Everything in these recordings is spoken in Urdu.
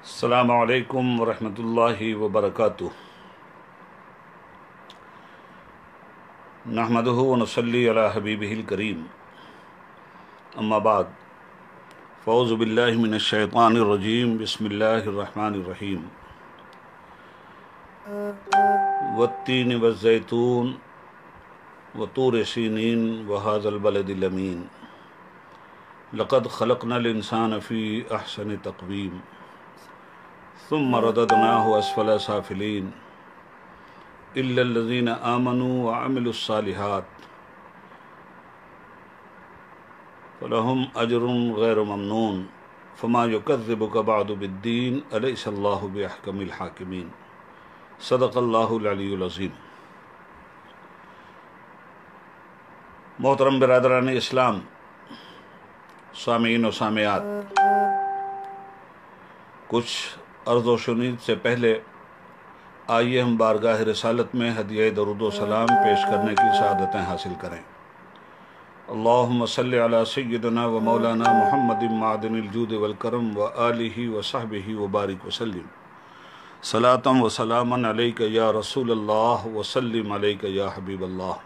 السلام علیکم ورحمۃ اللہ وبرکاتہ۔ نحمدہ ونصلی علی حبیبہ الکریم، اما بعد، فاعوذ باللہ من الشیطان الرجیم، بسم اللہ الرحمن الرحیم۔ والتین والزیتون وطور سینین وہذا البلد الامین، لقد خلقنا الانسان فی احسن تقویم ثم رددناہ اسفل سافلین الا الذین آمنوا وعملوا الصالحات فلہم اجر غیر ممنون فما یکذبک بعد بالدین الیس اللہ باحکم الحاکمین۔ صدق اللہ العلی العظیم۔ محترم برادران اسلام، سامعین و سامعات، کچھ عرض و شنید سے پہلے آئیے ہم بارگاہ رسالت میں ہدیہ درود و سلام پیش کرنے کی سعادتیں حاصل کریں۔ اللہم صلی علی سیدنا و مولانا محمد معدن الجود والکرم و آلہ و صحبہ وبارک وسلم، صلاۃ و سلاما علیک یا رسول اللہ وسلم علیک یا حبیب اللہ۔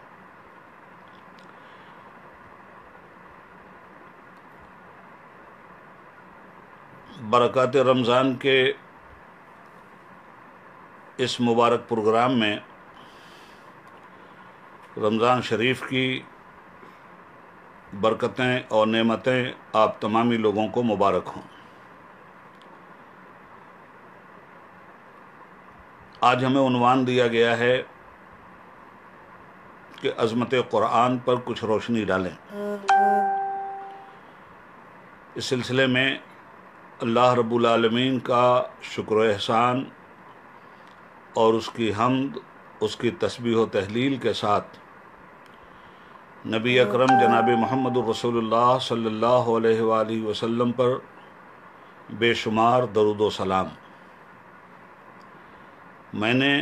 برکات رمضان کے اس مبارک پروگرام میں رمضان شریف کی برکتیں اور نعمتیں آپ تمامی لوگوں کو مبارک ہوں۔ آج ہمیں عنوان دیا گیا ہے کہ عظمت قرآن پر کچھ روشنی ڈالیں۔ اس سلسلے میں اللہ رب العالمین کا شکر و احسان اور اس کی حمد، اس کی تسبیح و تہلیل کے ساتھ نبی اکرم جناب محمد الرسول اللہ صلی اللہ علیہ وآلہ وسلم پر بے شمار درود و سلام۔ میں نے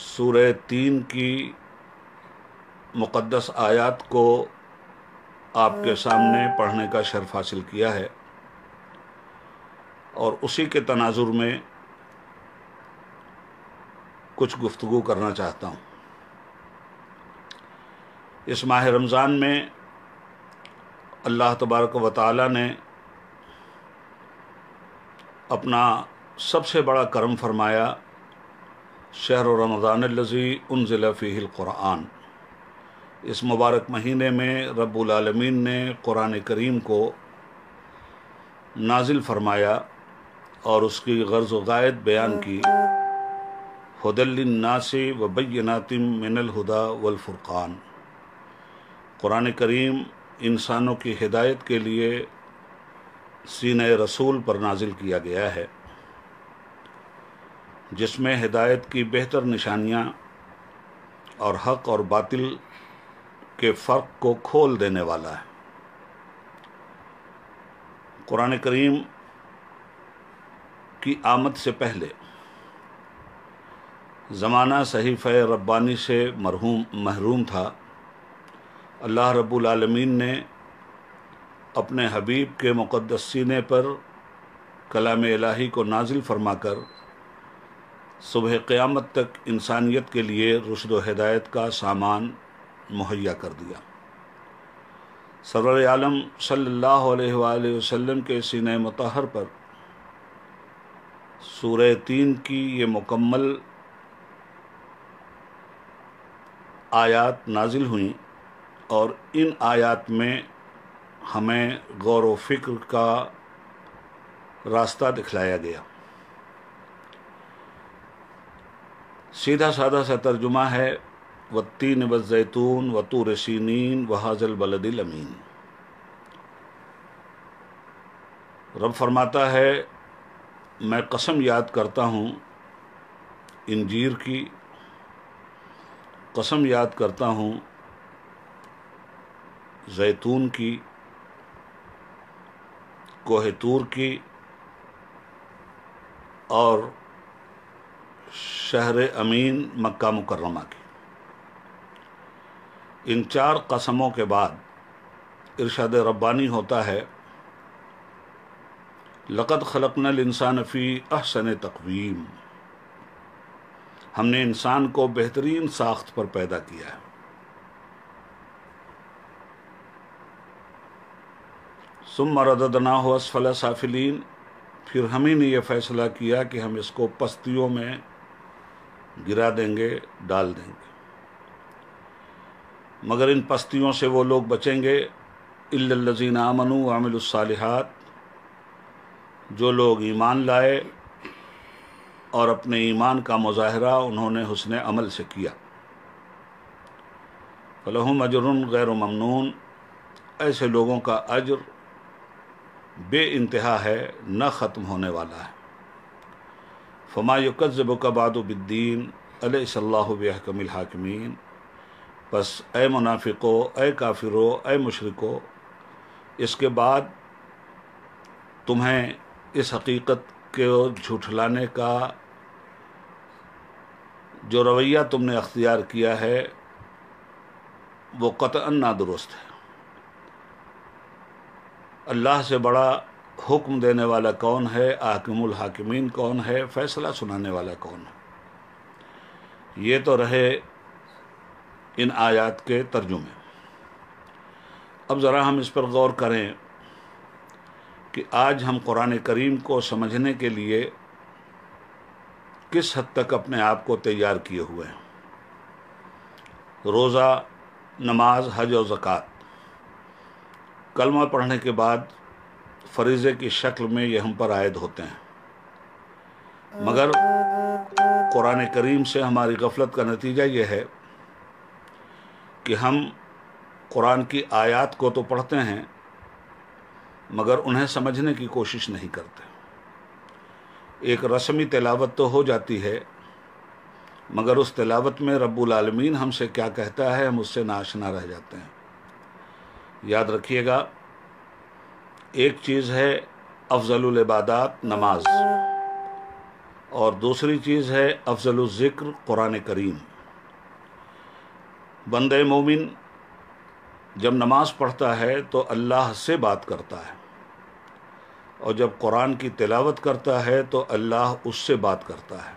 سورہ 3 کی مقدس آیات کو آپ کے سامنے پڑھنے کا شرف حاصل کیا ہے، اور اسی کے تناظر میں کچھ گفتگو کرنا چاہتا ہوں۔ اس ماہ رمضان میں اللہ تبارک و تعالی نے اپنا سب سے بڑا کرم فرمایا، شہر رمضان الذی انزل فیہ القرآن۔ اس مبارک مہینے میں رب العالمین نے قرآن کریم کو نازل فرمایا اور اس کی غرض و غایت بیان کی۔ ھدی للناس وبینات من الھدی والفرقان۔ قرآن کریم انسانوں کی ہدایت کے لیے سینہ رسول پر نازل کیا گیا ہے، جس میں ہدایت کی بہتر نشانیاں اور حق اور باطل کے فرق کو کھول دینے والا ہے۔ قرآن کریم کی آمد سے پہلے زمانہ صحیفہ ربانی سے محروم تھا۔ اللہ رب العالمین نے اپنے حبیب کے مقدس سینے پر کلام الہی کو نازل فرما کر صبح قیامت تک انسانیت کے لیے رشد و ہدایت کا سامان مہیا کر دیا۔ سرور عالم صلی اللہ علیہ وآلہ وسلم کے سینہ مطہر پر سورہ 3 کی یہ مکمل آیات نازل ہوئیں، اور ان آیات میں ہمیں غور و فکر کا راستہ دکھلایا گیا۔ سیدھا سادہ سا ترجمہ ہے، والتین والزیتون وطور سینین وہذا البلد الامین۔ رب فرماتا ہے، میں قسم یاد کرتا ہوں انجیر کی، قسم یاد کرتا ہوں زیتون کی، کوہ طور کی، اور شہر امین مکہ مکرمہ کی۔ ان 4 قسموں کے بعد ارشاد ربانی ہوتا ہے، لقد خلقنا الانسان فی احسن تقویم، ہم نے انسان کو بہترین ساخت پر پیدا کیا ہے۔ ثم رددناہ اسفل سافلین، پھر ہم ہی نے یہ فیصلہ کیا کہ ہم اس کو پستیوں میں گرا دیں گے، ڈال دیں گے، مگر ان پستیوں سے وہ لوگ بچیں گے الا الذین آمنوا وعملوا الصالحات، جو لوگ ایمان لائے اور اپنے ایمان کا مظاہرہ انہوں نے حسن عمل سے کیا۔ فلہم اجر غیر ممنون، ایسے لوگوں کا اجر بے انتہا ہے، نہ ختم ہونے والا ہے۔ فما یکذبک بعد بالدین الیس اللہ باحکم الحاکمین، بس اے منافقو، اے کافرو، اے مشرکو، اس کے بعد تمہیں اس حقیقت کو جھٹلانے کا جو رویہ تم نے اختیار کیا ہے وہ قطعاً نادرست ہے۔ اللہ سے بڑا حکم دینے والا کون ہے، حاکم الحاکمین کون ہے، فیصلہ سنانے والا کون ہے؟ یہ تو رہے ان آیات کے ترجمے۔ اب ذرا ہم اس پر غور کریں کہ آج ہم قرآن کریم کو سمجھنے کے لیے کس حد تک اپنے آپ کو تیار کیے ہوئے ہیں۔ روزہ، نماز، حج اور زکوٰۃ کلمہ پڑھنے کے بعد فریضے کی شکل میں یہ ہم پر عائد ہوتے ہیں، مگر قرآن کریم سے ہماری غفلت کا نتیجہ یہ ہے کہ ہم قرآن کی آیات کو تو پڑھتے ہیں مگر انہیں سمجھنے کی کوشش نہیں کرتے۔ ایک رسمی تلاوت تو ہو جاتی ہے مگر اس تلاوت میں رب العالمین ہم سے کیا کہتا ہے ہم اس سے ناآشنا رہ جاتے ہیں۔ یاد رکھیے گا، ایک چیز ہے افضل العبادات نماز، اور دوسری چیز ہے افضل الذکر قرآن کریم۔ بندہ مومن جب نماز پڑھتا ہے تو اللہ سے بات کرتا ہے، اور جب قرآن کی تلاوت کرتا ہے تو اللہ اس سے بات کرتا ہے۔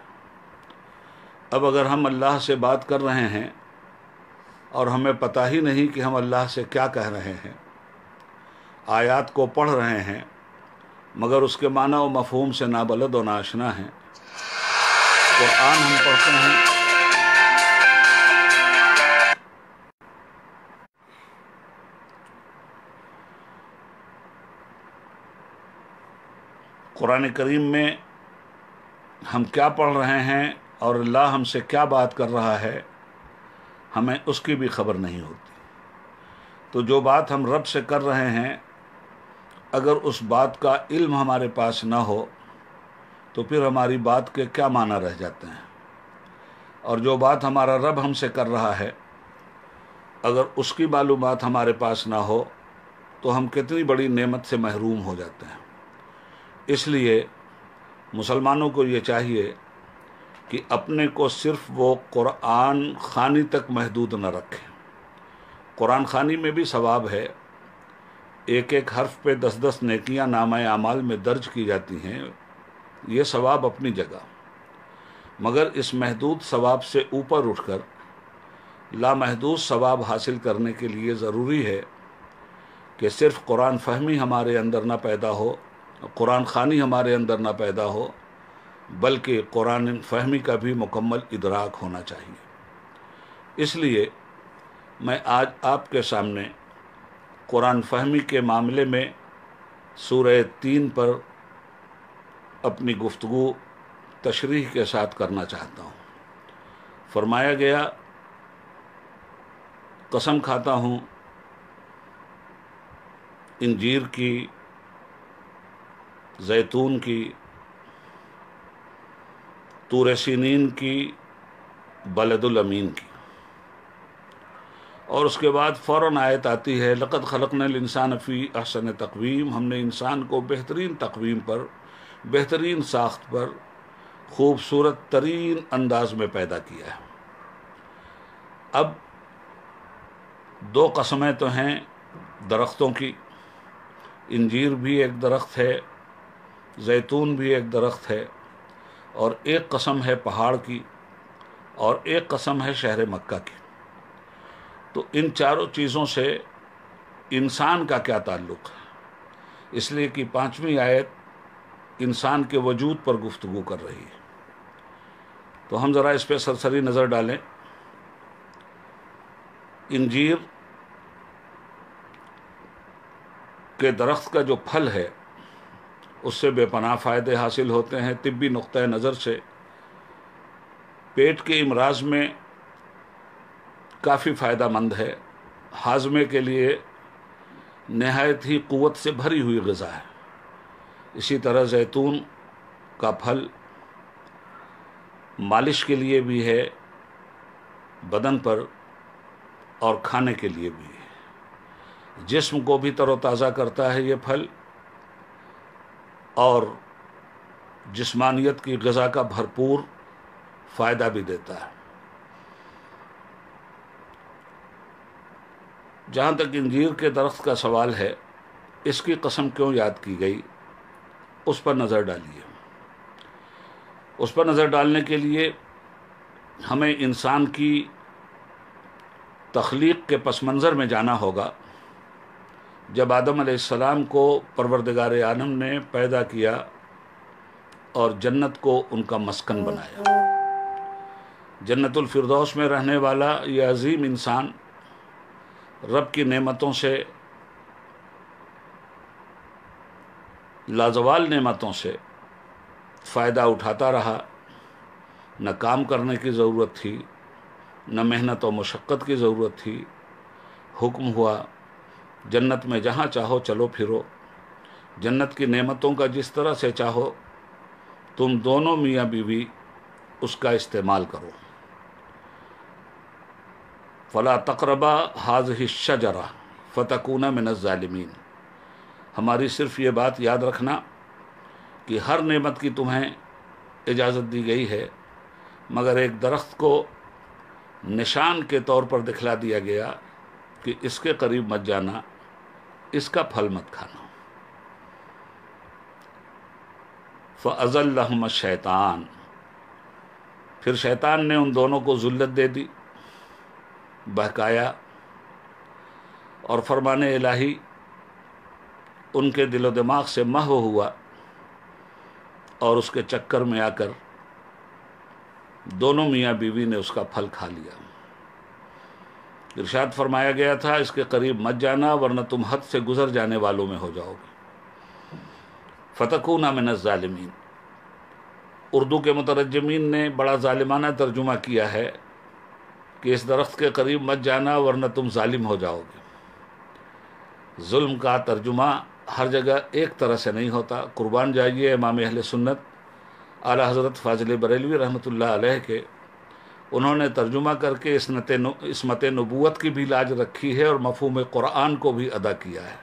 اب اگر ہم اللہ سے بات کر رہے ہیں اور ہمیں پتہ ہی نہیں کہ ہم اللہ سے کیا کہہ رہے ہیں، آیات کو پڑھ رہے ہیں مگر اس کے معنی و مفہوم سے نابلد و ناآشنا ہیں، قرآن ہم پڑھتے ہیں قرآن کریم میں ہم کیا پڑھ رہے ہیں اور اللہ ہم سے کیا بات کر رہا ہے ہمیں اس کی بھی خبر نہیں ہوتی۔ تو جو بات ہم رب سے کر رہے ہیں اگر اس بات کا علم ہمارے پاس نہ ہو تو پھر ہماری بات کے کیا معنی رہ جاتے ہیں، اور جو بات ہمارا رب ہم سے کر رہا ہے اگر اس کی معلومات ہمارے پاس نہ ہو تو ہم کتنی بڑی نعمت سے محروم ہو جاتے ہیں۔ اس لیے مسلمانوں کو یہ چاہیے کہ اپنے کو صرف وہ قرآن خوانی تک محدود نہ رکھیں۔ قرآن خوانی میں بھی ثواب ہے، ایک ایک حرف پہ 10 نیکیاں نامہ اعمال میں درج کی جاتی ہیں، یہ ثواب اپنی جگہ، مگر اس محدود ثواب سے اوپر اٹھ کر لامحدود ثواب حاصل کرنے کے لیے ضروری ہے کہ صرف قرآن فہمی ہمارے اندر نہ پیدا ہو، قرآن خوانی ہمارے اندر نہ پیدا ہو، بلکہ قرآن فہمی کا بھی مکمل ادراک ہونا چاہیے۔ اس لیے میں آج آپ کے سامنے قرآن فہمی کے معاملے میں سورہ 3 پر اپنی گفتگو تشریح کے ساتھ کرنا چاہتا ہوں۔ فرمایا گیا، قسم کھاتا ہوں انجیر کی، زیتون کی، طور سینین کی، بلد الامین کی، اور اس کے بعد فوراً آیت آتی ہے لقد خلقنا الانسان فی احسن تقویم، ہم نے انسان کو بہترین تقویم پر، بہترین ساخت پر، خوبصورت ترین انداز میں پیدا کیا ہے۔ اب 2 قسمیں تو ہیں درختوں کی، انجیر بھی ایک درخت ہے زیتون بھی ایک درخت ہے، اور ایک قسم ہے پہاڑ کی، اور ایک قسم ہے شہر مکہ کی۔ تو ان چاروں چیزوں سے انسان کا کیا تعلق ہے؟ اس لیے کہ 5ویں آیت انسان کے وجود پر گفتگو کر رہی ہے۔ تو ہم ذرا اس پہ سرسری نظر ڈالیں۔ انجیر کے درخت کا جو پھل ہے اس سے بے پناہ فائدے حاصل ہوتے ہیں۔ طبی نقطۂ نظر سے پیٹ کے امراض میں کافی فائدہ مند ہے، ہاضمے کے لیے نہایت ہی قوت سے بھری ہوئی غذا ہے۔ اسی طرح زیتون کا پھل مالش کے لیے بھی ہے بدن پر، اور کھانے کے لیے بھی ہے۔ جسم کو بھی تر و تازہ کرتا ہے یہ پھل، اور جسمانیت کی غذا کا بھرپور فائدہ بھی دیتا ہے۔ جہاں تک انجیر کے درخت کا سوال ہے، اس کی قسم کیوں یاد کی گئی، اس پر نظر ڈالیے۔ اس پر نظر ڈالنے کے لیے ہمیں انسان کی تخلیق کے پس منظر میں جانا ہوگا۔ جب آدم علیہ السلام کو پروردگار عالم نے پیدا کیا اور جنت کو ان کا مسکن بنایا، جنت الفردوس میں رہنے والا یہ عظیم انسان رب کی نعمتوں سے، لازوال نعمتوں سے فائدہ اٹھاتا رہا۔ نہ کام کرنے کی ضرورت تھی، نہ محنت و مشقت کی ضرورت تھی۔ حکم ہوا جنت میں جہاں چاہو چلو پھرو، جنت کی نعمتوں کا جس طرح سے چاہو تم دونوں میاں بیوی اس کا استعمال کرو۔ فلا تقربا هذه الشجرہ فتکونا من الظالمین۔ ہماری صرف یہ بات یاد رکھنا کہ ہر نعمت کی تمہیں اجازت دی گئی ہے، مگر ایک درخت کو نشان کے طور پر دکھلا دیا گیا کہ اس کے قریب مت جانا، اس کا پھل مت کھانا۔ فَأَزَلَّهُمَ الشَّيْطَانُ، پھر شیطان نے ان دونوں کو ذلت دے دی، بہکایا، اور فرمان الہی ان کے دل و دماغ سے محو ہوا، اور اس کے چکر میں آ کر دونوں میاں بیوی نے اس کا پھل کھا لیا۔ ارشاد فرمایا گیا تھا اس کے قریب مت جانا ورنہ تم حد سے گزر جانے والوں میں ہو جاؤ گے۔ فتکونا من الظالمین، اردو کے مترجمین نے بڑا ظالمانہ ترجمہ کیا ہے کہ اس درخت کے قریب مت جانا ورنہ تم ظالم ہو جاؤ گے۔ ظلم کا ترجمہ ہر جگہ ایک طرح سے نہیں ہوتا۔ قربان جائیے امام اہل سنت اعلیٰ حضرت فاضل بریلوی رحمۃ اللہ علیہ کے، انہوں نے ترجمہ کر کے عصمت نبوت کی بھی لاج رکھی ہے اور مفہوم قرآن کو بھی ادا کیا ہے۔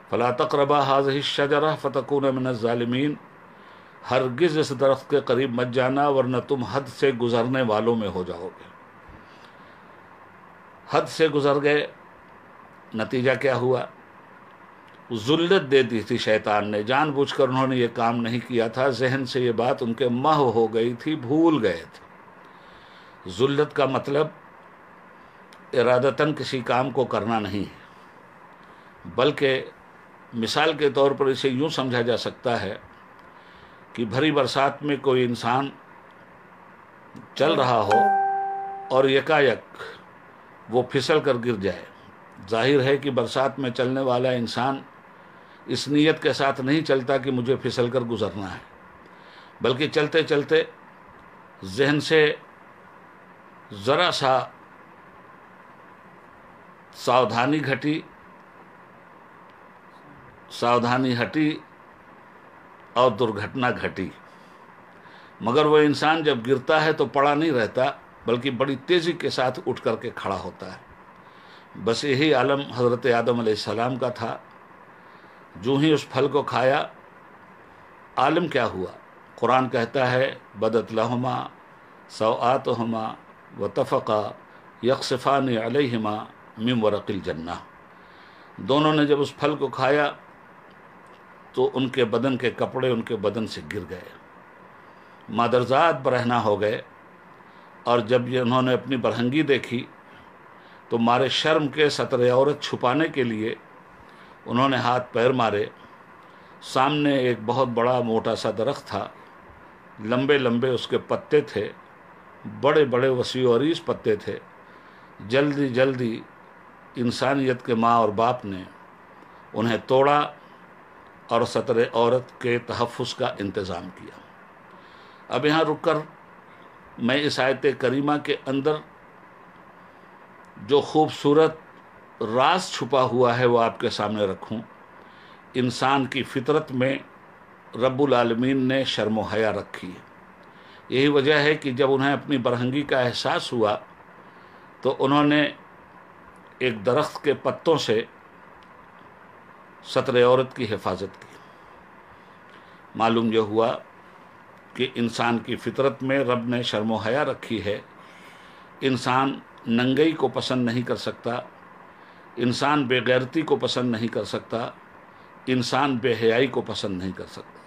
فلا تقربا هذه الشجرہ فتکونا من الظالمین، ہرگز اس درخت کے قریب مت جانا ورنہ تم حد سے گزرنے والوں میں ہو جاؤ گے۔ حد سے گزر گئے، نتیجہ کیا ہوا؟ ذلت دے دی تھی شیطان نے، جان بوجھ کر انہوں نے یہ کام نہیں کیا تھا، ذہن سے یہ بات ان کے محو ہو گئی تھی، بھول گئے تھے۔ ذلت کا مطلب ارادتاً کسی کام کو کرنا نہیں ہے، بلکہ مثال کے طور پر اسے یوں سمجھا جا سکتا ہے کہ بھری برسات میں کوئی انسان چل رہا ہو اور یکایک وہ پھسل کر گر جائے۔ ظاہر ہے کہ برسات میں چلنے والا انسان اس نیت کے ساتھ نہیں چلتا کہ مجھے پھسل کر گزرنا ہے، بلکہ چلتے چلتے ذہن سے ذرا سا ساودھانی ہٹی اور درگھٹنا گھٹی، مگر وہ انسان جب گرتا ہے تو پڑا نہیں رہتا بلکہ بڑی تیزی کے ساتھ اٹھ کر کے کھڑا ہوتا ہے۔ بس یہی عالم حضرت آدم علیہ السلام کا تھا۔ جو ہی اس پھل کو کھایا، عالم کیا ہوا؟ قرآن کہتا ہے بدت لہما سوآتہما وطفقا یخصفان علیہما من ورق الجنہ۔ دونوں نے جب اس پھل کو کھایا تو ان کے بدن کے کپڑے ان کے بدن سے گر گئے، مادرزاد برہنہ ہو گئے، اور جب یہ انہوں نے اپنی برہنگی دیکھی تو مارے شرم کے ستر عورت چھپانے کے لیے انہوں نے ہاتھ پیر مارے۔ سامنے ایک بہت بڑا موٹا سا درخت تھا، لمبے لمبے اس کے پتے تھے، بڑے بڑے وسیع و عریض پتے تھے۔ جلدی جلدی انسانیت کے ماں اور باپ نے انہیں توڑا اور ستر عورت کے تحفظ کا انتظام کیا۔ اب یہاں رک کر میں اس آیت کریمہ کے اندر جو خوبصورت راز چھپا ہوا ہے وہ آپ کے سامنے رکھوں۔ انسان کی فطرت میں رب العالمین نے شرم و حیا رکھی ہے۔ یہی وجہ ہے کہ جب انہیں اپنی برہنگی کا احساس ہوا تو انہوں نے ایک درخت کے پتوں سے ستر عورت کی حفاظت کی۔ معلوم یہ ہوا کہ انسان کی فطرت میں رب نے شرم و حیا رکھی ہے۔ انسان ننگئی کو پسند نہیں کر سکتا، انسان بے غیرتی کو پسند نہیں کر سکتا، انسان بے حیائی کو پسند نہیں کر سکتا۔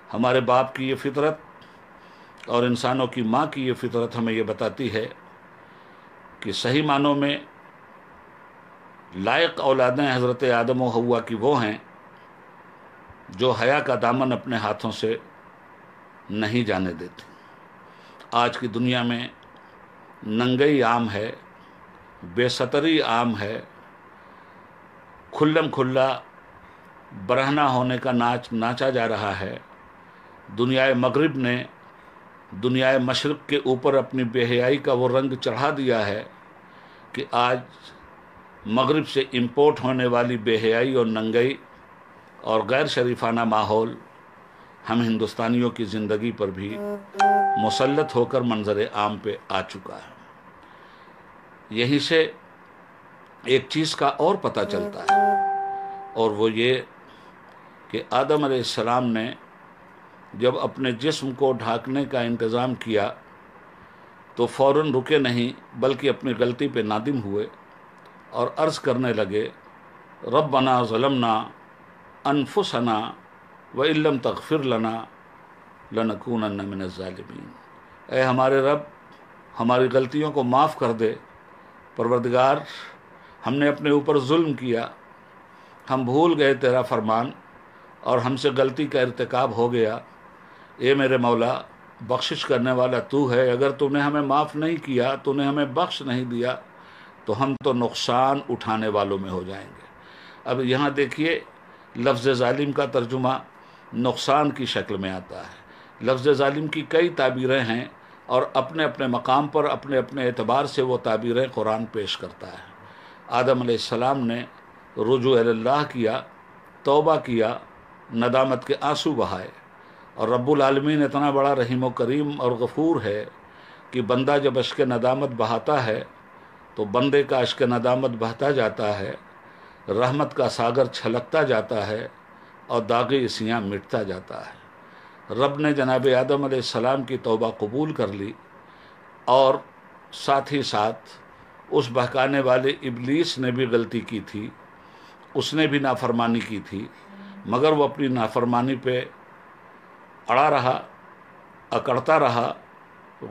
ہمارے باپ کی یہ فطرت اور انسانوں کی ماں کی یہ فطرت ہمیں یہ بتاتی ہے کہ صحیح معنوں میں لائق اولادیں حضرت آدم و حوا کی وہ ہیں جو حیا کا دامن اپنے ہاتھوں سے نہیں جانے دیتی۔ آج کی دنیا میں ننگئی عام ہے، بے ستری عام ہے، کھلم کھلا برہنہ ہونے کا ناچ ناچا جا رہا ہے۔ دنیائے مغرب نے دنیائے مشرق کے اوپر اپنی بے حیائی کا وہ رنگ چڑھا دیا ہے کہ آج مغرب سے امپورٹ ہونے والی بے حیائی اور ننگئی اور غیر شریفانہ ماحول ہم ہندوستانیوں کی زندگی پر بھی مسلط ہو کر منظر عام پہ آ چکا ہے۔ یہیں سے ایک چیز کا اور پتہ چلتا ہے، اور وہ یہ کہ آدم علیہ السلام نے جب اپنے جسم کو ڈھانکنے کا انتظام کیا تو فوراً رکے نہیں، بلکہ اپنی غلطی پہ نادم ہوئے اور عرض کرنے لگے ربنا ظلمنا انفسنا وَإِن لَّمْ تَغْفِرْ لَنَا لَنَكُونَنَّ مِنَ الظَّالِمِينَ۔ اے ہمارے رب، ہماری غلطیوں کو معاف کر دے۔ پروردگار، ہم نے اپنے اوپر ظلم کیا، ہم بھول گئے تیرا فرمان اور ہم سے غلطی کا ارتکاب ہو گیا۔ اے میرے مولا، بخشش کرنے والا تو ہے، اگر تو نے ہمیں معاف نہیں کیا، تو نے ہمیں بخش نہیں دیا تو ہم تو نقصان اٹھانے والوں میں ہو جائیں گے۔ اب یہاں دیکھیے، لفظ ظالم کا ترجمہ نقصان کی شکل میں آتا ہے۔ لفظ ظالم کی کئی تعبیریں ہیں اور اپنے اپنے مقام پر اپنے اپنے اعتبار سے وہ تعبیریں قرآن پیش کرتا ہے۔ آدم علیہ السلام نے رجوع اللہ کیا، توبہ کیا، ندامت کے آنسو بہائے، اور رب العالمین اتنا بڑا رحیم و کریم اور غفور ہے کہ بندہ جب اشک ندامت بہاتا ہے تو بندے کا اشک ندامت بہتا جاتا ہے، رحمت کا ساگر چھلکتا جاتا ہے اور داغ اسیاں مٹتا جاتا ہے۔ رب نے جناب آدم علیہ السلام کی توبہ قبول کر لی، اور ساتھ ہی ساتھ اس بہکانے والے ابلیس نے بھی غلطی کی تھی، اس نے بھی نافرمانی کی تھی، مگر وہ اپنی نافرمانی پہ اڑا رہا، اکڑتا رہا،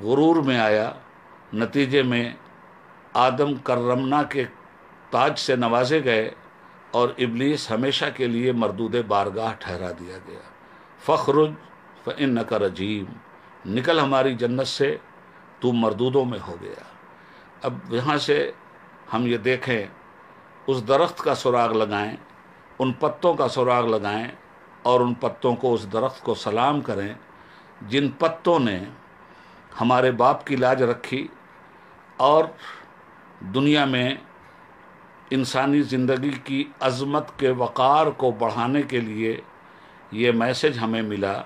غرور میں آیا۔ نتیجے میں آدم کرمنا کے تاج سے نوازے گئے اور ابلیس ہمیشہ کے لیے مردود بارگاہ ٹھہرا دیا گیا۔ فخرج فإنک رجیم، نکل ہماری جنت سے، تو مردودوں میں ہو گیا۔ اب یہاں سے ہم یہ دیکھیں، اس درخت کا سراغ لگائیں، ان پتوں کا سراغ لگائیں اور ان پتوں کو اس درخت کو سلام کریں جن پتوں نے ہمارے باپ کی لاج رکھی اور دنیا میں انسانی زندگی کی عظمت کے وقار کو بڑھانے کے لیے یہ میسج ہمیں ملا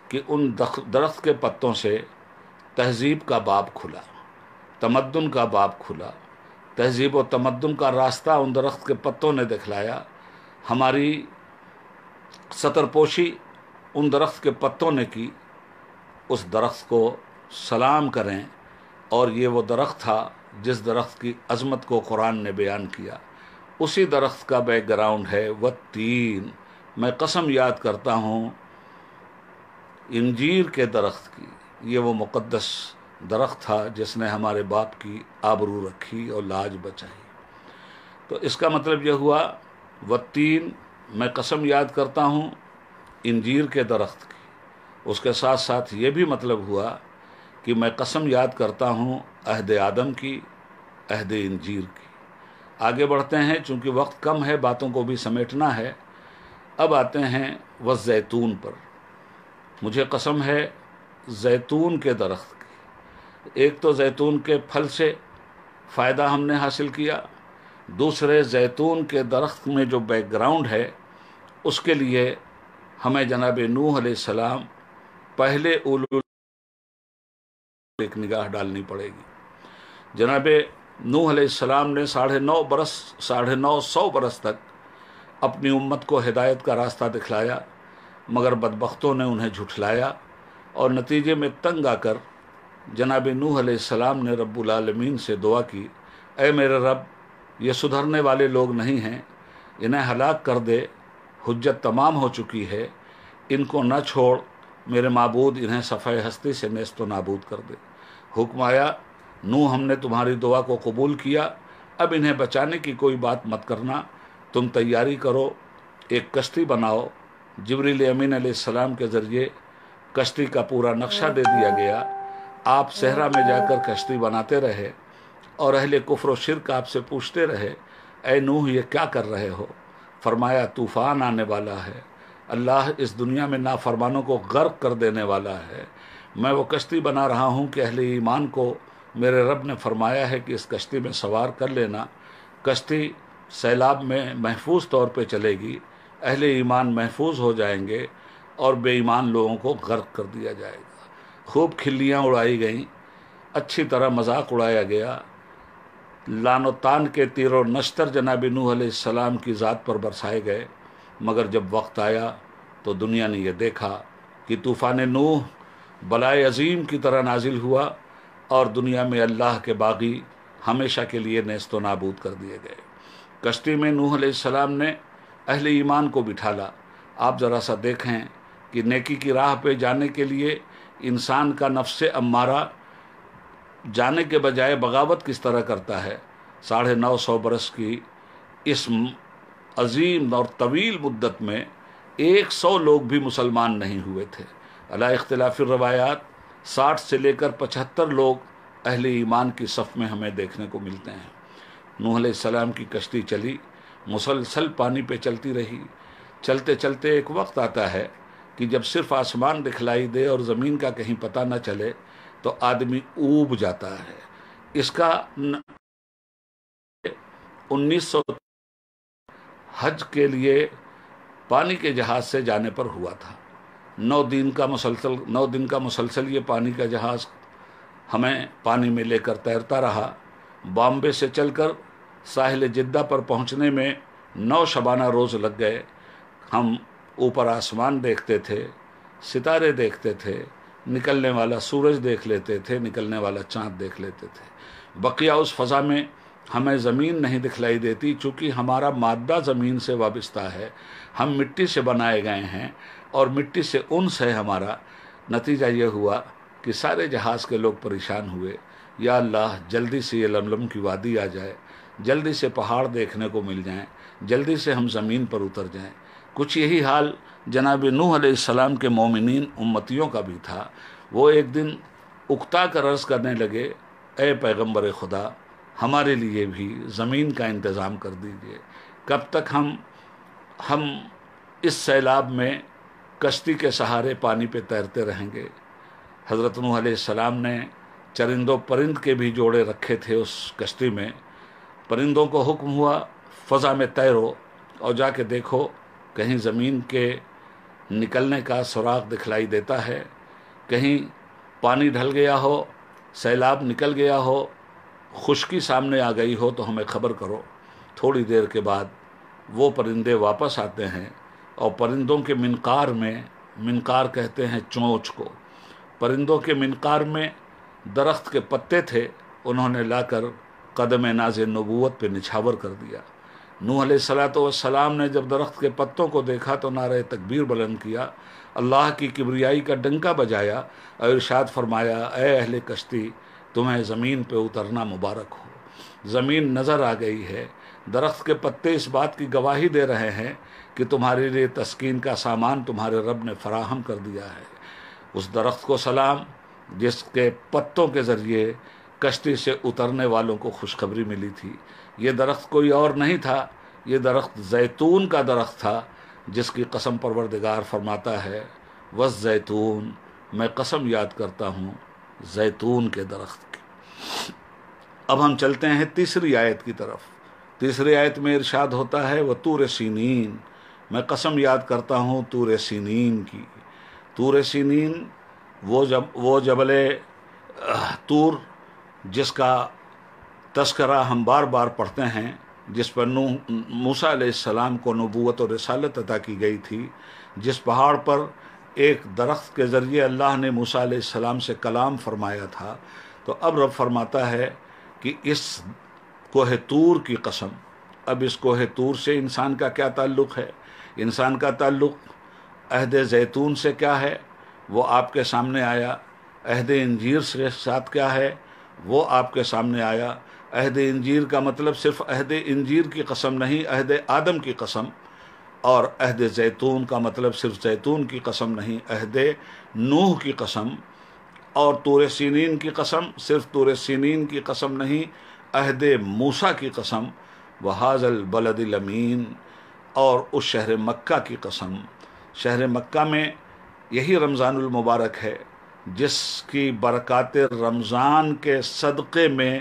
کہ ان درخت کے پتوں سے تہذیب کا باب کھلا، تمدن کا باب کھلا، تہذیب و تمدن کا راستہ ان درخت کے پتوں نے دکھلایا۔ ہماری ستر پوشی ان درخت کے پتوں نے کی۔ اس درخت کو سلام کریں، اور یہ وہ درخت تھا جس درخت کی عظمت کو قرآن نے بیان کیا۔ اسی درخت کا بیک گراؤنڈ ہے والتین میں قسم یاد کرتا ہوں انجیر کے درخت کی. یہ وہ مقدس درخت تھا جس نے ہمارے باپ کی آبرو رکھی اور لاج بچائی. تو اس کا مطلب یہ ہوا والتین، میں قسم یاد کرتا ہوں انجیر کے درخت کی. اس کے ساتھ ساتھ یہ بھی مطلب ہوا کہ میں قسم یاد کرتا ہوں عہد آدم کی، عہد انجیر کی. آگے بڑھتے ہیں، چونکہ وقت کم ہے باتوں کو بھی سمیٹنا ہے. اب آتے ہیں والزیتون پر. مجھے قسم ہے زیتون کے درخت کی. ایک تو زیتون کے پھل سے فائدہ ہم نے حاصل کیا، دوسرے زیتون کے درخت میں جو بیک گراؤنڈ ہے اس کے لیے ہمیں جناب نوح علیہ السلام پہلے ایک نگاہ ڈالنی پڑے گی. جناب نوح علیہ السلام نے 950 برس تک اپنی امت کو ہدایت کا راستہ دکھلایا، مگر بدبختوں نے انہیں جھٹلایا، اور نتیجے میں تنگ آ کر جناب نوح علیہ السلام نے رب العالمین سے دعا کی، اے میرے رب، یہ سدھرنے والے لوگ نہیں ہیں، انہیں ہلاک کر دے، حجت تمام ہو چکی ہے، ان کو نہ چھوڑ میرے معبود، انہیں صفحہ ہستی سے نیست و نابود کر دے. حکم آیا، نوح ہم نے تمہاری دعا کو قبول کیا، اب انہیں بچانے کی کوئی بات مت کرنا، تم تیاری کرو، ایک کشتی بناؤ. جبریل امین علیہ السلام کے ذریعے کشتی کا پورا نقشہ دے دیا گیا. آپ صحرا میں جا کر کشتی بناتے رہے اور اہل کفر و شرک آپ سے پوچھتے رہے، اے نوح یہ کیا کر رہے ہو؟ فرمایا طوفان آنے والا ہے، اللہ اس دنیا میں نافرمانوں کو غرق کر دینے والا ہے. میں وہ کشتی بنا رہا ہوں کہ اہل ایمان کو میرے رب نے فرمایا ہے کہ اس کشتی میں سوار کر لینا. کشتی سیلاب میں محفوظ طور پہ چلے گی، اہل ایمان محفوظ ہو جائیں گے اور بے ایمان لوگوں کو غرق کر دیا جائے گا. خوب کھلیاں اڑائی گئیں، اچھی طرح مذاق اڑایا گیا. لان و تان کے تیر و نشتر جناب نوح علیہ السلام کی ذات پر برسائے گئے، مگر جب وقت آیا تو دنیا نے یہ دیکھا کہ طوفان نوح بلائے عظیم کی طرح نازل ہوا اور دنیا میں اللہ کے باغی ہمیشہ کے لیے نیست و نابود کر دیے گئے. کشتی میں نوح علیہ السلام نے اہل ایمان کو بٹھالا. آپ ذرا سا دیکھیں کہ نیکی کی راہ پہ جانے کے لیے انسان کا نفس امارہ جانے کے بجائے بغاوت کس طرح کرتا ہے. 950 برس کی اس عظیم اور طویل مدت میں 100 لوگ بھی مسلمان نہیں ہوئے تھے. علی اختلاف الروایات 60 سے لے کر 75 لوگ اہل ایمان کی صف میں ہمیں دیکھنے کو ملتے ہیں. نوح علیہ السلام کی کشتی چلی، مسلسل پانی پہ چلتی رہی. چلتے چلتے ایک وقت آتا ہے کہ جب صرف آسمان دکھلائی دے اور زمین کا کہیں پتہ نہ چلے تو آدمی اوب جاتا ہے. اس کا 1900 حج کے لیے پانی کے جہاز سے جانے پر ہوا تھا. 9 دن کا مسلسل یہ پانی کا جہاز ہمیں پانی میں لے کر تیرتا رہا. بامبے سے چل کر ساحل جدہ پر پہنچنے میں 9 شبانہ روز لگ گئے. ہم اوپر آسمان دیکھتے تھے، ستارے دیکھتے تھے، نکلنے والا سورج دیکھ لیتے تھے، نکلنے والا چاند دیکھ لیتے تھے. بقیہ اس فضا میں ہمیں زمین نہیں دکھلائی دیتی، چونکہ ہمارا مادہ زمین سے وابستہ ہے. ہم مٹی سے بنائے گئے ہیں اور مٹی سے انس ہے ہمارا. نتیجہ یہ ہوا کہ سارے جہاز کے لوگ پریشان ہوئے. یا اللہ، جلدی سے یہ لملم کی وادی آ جائے، جلدی سے پہاڑ دیکھنے کو مل جائیں، جلدی سے ہم زمین پر اتر جائیں. کچھ یہی حال جناب نوح علیہ السلام کے مومنین امتیوں کا بھی تھا. وہ ایک دن اکتا کر عرض کرنے لگے، اے پیغمبر خدا، ہمارے لیے بھی زمین کا انتظام کر دیجئے. کب تک ہم اس سیلاب میں کشتی کے سہارے پانی پہ تیرتے رہیں گے؟ حضرت نوح علیہ السلام نے چرند و پرند کے بھی جوڑے رکھے تھے اس کشتی میں. پرندوں کو حکم ہوا فضا میں تیرو اور جا کے دیکھو کہیں زمین کے نکلنے کا سراغ دکھلائی دیتا ہے، کہیں پانی ڈھل گیا ہو، سیلاب نکل گیا ہو، خشکی سامنے آ گئی ہو تو ہمیں خبر کرو. تھوڑی دیر کے بعد وہ پرندے واپس آتے ہیں اور پرندوں کے منقار میں، منقار کہتے ہیں چونچ کو، پرندوں کے منقار میں درخت کے پتے تھے، انہوں نے لا کر قدم ناز نبوت پہ نچھاور کر دیا. نوح علیہ الصلوۃ والسلام نے جب درخت کے پتوں کو دیکھا تو نعرہ تکبیر بلند کیا، اللہ کی کبریائی کا ڈنکا بجایا اور ارشاد فرمایا، اے اہل کشتی تمہیں زمین پہ اترنا مبارک ہو۔ زمین نظر آ گئی ہے، درخت کے پتے اس بات کی گواہی دے رہے ہیں کہ تمہارے لیے تسکین کا سامان تمہارے رب نے فراہم کر دیا ہے۔ اس درخت کو سلام جس کے پتوں کے ذریعے کشتی سے اترنے والوں کو خوشخبری ملی تھی۔ یہ درخت کوئی اور نہیں تھا، یہ درخت زیتون کا درخت تھا، جس کی قسم پروردگار فرماتا ہے، والزیتون، میں قسم یاد کرتا ہوں زیتون کے درخت کی۔ اب ہم چلتے ہیں تیسری آیت کی طرف۔ تیسری آیت میں ارشاد ہوتا ہے، وطور سینین، میں قسم یاد کرتا ہوں طور سینین کی۔ طور سینین وہ جبل طور جس کا تذکرہ ہم بار بار پڑھتے ہیں، جس پر موسیٰ علیہ السلام کو نبوت اور رسالت عطا کی گئی تھی، جس پہاڑ پر ایک درخت کے ذریعے اللہ نے موسیٰ علیہ السلام سے کلام فرمایا تھا۔ تو اب رب فرماتا ہے کہ اس کوہ طور کی قسم۔ اب اس کوہ طور سے انسان کا کیا تعلق ہے؟ انسان کا تعلق عہد زیتون سے کیا ہے وہ آپ کے سامنے آیا، عہد انجیر سے ساتھ کیا ہے وہ آپ کے سامنے آیا۔ عہد انجیر کا مطلب صرف عہد انجیر کی قسم نہیں، عہد آدم کی قسم، اور عہد زیتون کا مطلب صرف زیتون کی قسم نہیں، عہد نوح کی قسم، اور طور سینین کی قسم صرف طور سینین کی قسم نہیں، عہد موسیٰ کی قسم، وَهَٰذَا الْبَلَدِ الْأَمِينِ، اور اس شہر مکہ کی قسم۔ شہر مکہ میں یہی رمضان المبارک ہے جس کی برکات رمضان کے صدقے میں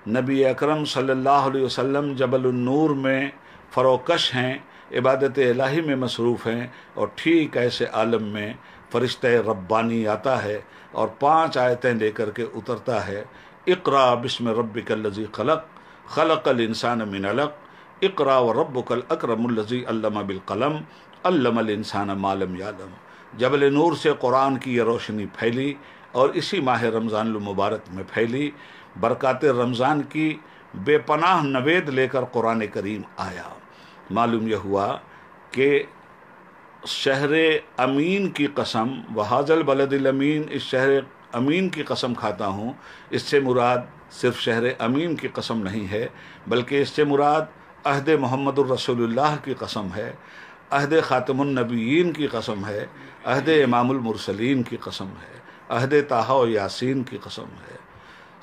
نبی اکرم صلی اللہ علیہ وسلم جبل النور میں فروکش ہیں، عبادت الہی میں مصروف ہیں، اور ٹھیک ایسے عالم میں فرشتہ ربانی آتا ہے اور 5 آیتیں لے کر کے اترتا ہے، اقرا بسم ربک الذی خلق، خلق الانسان من علق، اقرا وربک الاکرم الذی علم بالقلم، علم الانسان ما لم یعلم۔ جبل نور سے قرآن کی یہ روشنی پھیلی اور اسی ماہ رمضان المبارک میں پھیلی۔ برکات رمضان کی بے پناہ نوید لے کر قرآن کریم آیا۔ معلوم یہ ہوا کہ شہر امین کی قسم، وَهَٰذَا الْبَلَدِ الْأَمِينِ، اس شہر امین کی قسم کھاتا ہوں، اس سے مراد صرف شہر امین کی قسم نہیں ہے، بلکہ اس سے مراد عہد محمد الرسول اللہ کی قسم ہے، عہد خاتم النبیین کی قسم ہے، عہد امام المرسلین کی قسم ہے، عہد طٰہٰ و یاسین کی قسم ہے۔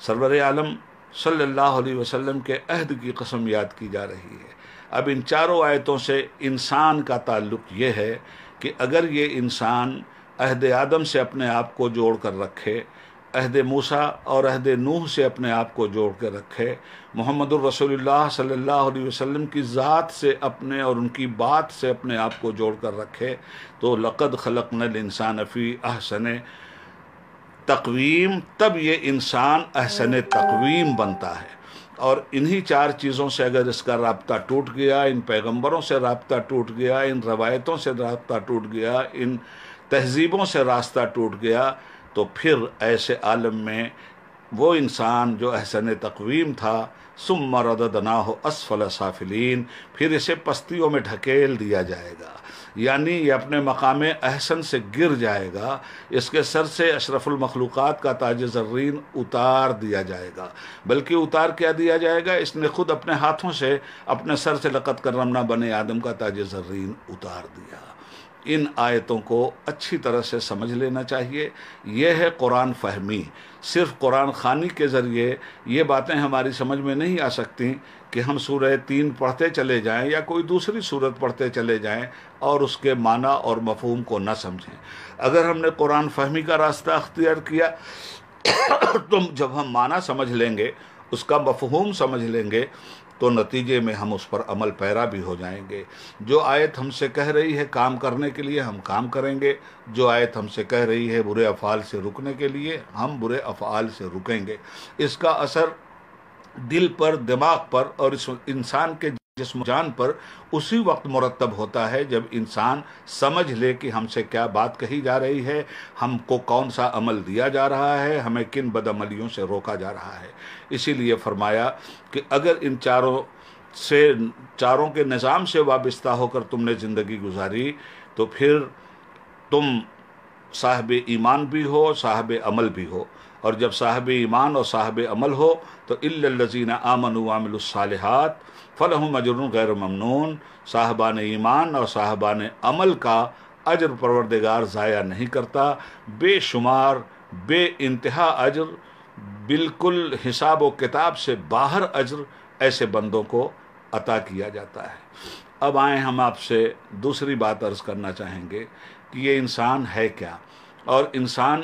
سرور عالم صلی اللہ علیہ وسلم کے عہد کی قسم یاد کی جا رہی ہے۔ اب ان چاروں آیتوں سے انسان کا تعلق یہ ہے کہ اگر یہ انسان عہد آدم سے اپنے آپ کو جوڑ کر رکھے، عہد موسیٰ اور عہد نوح سے اپنے آپ کو جوڑ کے رکھے، محمد الرسول اللہ صلی اللہ علیہ وسلم کی ذات سے اپنے اور ان کی بات سے اپنے آپ کو جوڑ کر رکھے، تو لقد خلقنا الانسان فی احسن تقویم، تب یہ انسان احسن تقویم بنتا ہے۔ اور انہی 4 چیزوں سے اگر اس کا رابطہ ٹوٹ گیا، ان پیغمبروں سے رابطہ ٹوٹ گیا، ان روایتوں سے رابطہ ٹوٹ گیا، ان تہذیبوں سے راستہ ٹوٹ گیا، تو پھر ایسے عالم میں وہ انسان جو احسن تقویم تھا، ثم رددناہ اسفل سافلین، پھر اسے پستیوں میں ڈھکیل دیا جائے گا، یعنی یہ اپنے مقام احسن سے گر جائے گا، اس کے سر سے اشرف المخلوقات کا تاج زرین اتار دیا جائے گا۔ بلکہ اتار کیا دیا جائے گا، اس نے خود اپنے ہاتھوں سے اپنے سر سے لقد کرمنا بنی آدم کا تاج زرین اتار دیا۔ ان آیتوں کو اچھی طرح سے سمجھ لینا چاہیے۔ یہ ہے قرآن فہمی۔ صرف قرآن خوانی کے ذریعے یہ باتیں ہماری سمجھ میں نہیں آ سکتی کہ ہم سورہ 3 پڑھتے چلے جائیں یا کوئی دوسری سورت پڑھتے چلے جائیں اور اس کے معنی اور مفہوم کو نہ سمجھیں۔ اگر ہم نے قرآن فہمی کا راستہ اختیار کیا تو جب ہم معنی سمجھ لیں گے، اس کا مفہوم سمجھ لیں گے، تو نتیجے میں ہم اس پر عمل پیرا بھی ہو جائیں گے۔ جو آیت ہم سے کہہ رہی ہے کام کرنے کے لیے، ہم کام کریں گے۔ جو آیت ہم سے کہہ رہی ہے برے افعال سے رکنے کے لیے، ہم برے افعال سے رکیں گے۔ اس کا اثر دل پر، دماغ پر اور اس انسان کے جسم جان پر اسی وقت مرتب ہوتا ہے جب انسان سمجھ لے کہ ہم سے کیا بات کہی جا رہی ہے، ہم کو کون سا عمل دیا جا رہا ہے، ہمیں کن بدعملیوں سے روکا جا رہا ہے۔ اسی لیے فرمایا کہ اگر ان چاروں سے چاروں کے نظام سے وابستہ ہو کر تم نے زندگی گزاری تو پھر تم صاحب ایمان بھی ہو، صاحب عمل بھی ہو، اور جب صاحب ایمان اور صاحب عمل ہو تو الا الذین آمنوا وعملوا الصالحات فلہم اجر غیر ممنون، صاحبان ایمان اور صاحبان عمل کا اجر پروردگار ضائع نہیں کرتا، بے شمار بے انتہا اجر، بالکل حساب و کتاب سے باہر اجر ایسے بندوں کو عطا کیا جاتا ہے۔ اب آئیں ہم آپ سے دوسری بات عرض کرنا چاہیں گے کہ یہ انسان ہے کیا، اور انسان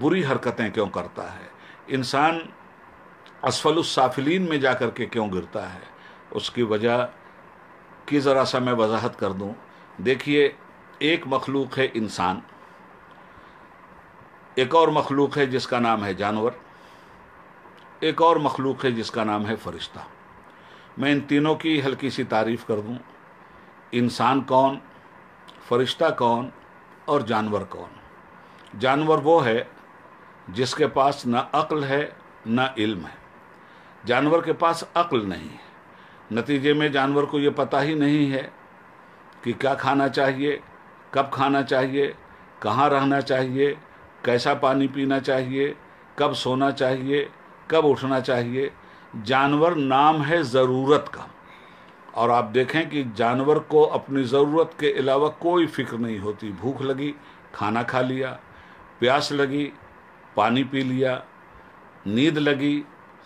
بری حرکتیں کیوں کرتا ہے، انسان اسفل السافلین میں جا کر کے کیوں گرتا ہے، اس کی وجہ کی ذرا سا میں وضاحت کر دوں۔ دیکھیے، ایک مخلوق ہے انسان، ایک اور مخلوق ہے جس کا نام ہے جانور، ایک اور مخلوق ہے جس کا نام ہے فرشتہ۔ میں ان تینوں کی ہلکی سی تعریف کر دوں، انسان کون، فرشتہ کون، اور جانور کون۔ جانور وہ ہے جس کے پاس نہ عقل ہے نہ علم ہے، جانور کے پاس عقل نہیں ہے، نتیجے میں جانور کو یہ پتہ ہی نہیں ہے کہ کیا کھانا چاہیے، کب کھانا چاہیے، کہاں رہنا چاہیے، کیسا پانی پینا چاہیے، کب سونا چاہیے، کب اٹھنا چاہیے۔ جانور نام ہے ضرورت کا، اور آپ دیکھیں کہ جانور کو اپنی ضرورت کے علاوہ کوئی فکر نہیں ہوتی، بھوک لگی کھانا کھا لیا، پیاس لگی پانی پی لیا، نیند لگی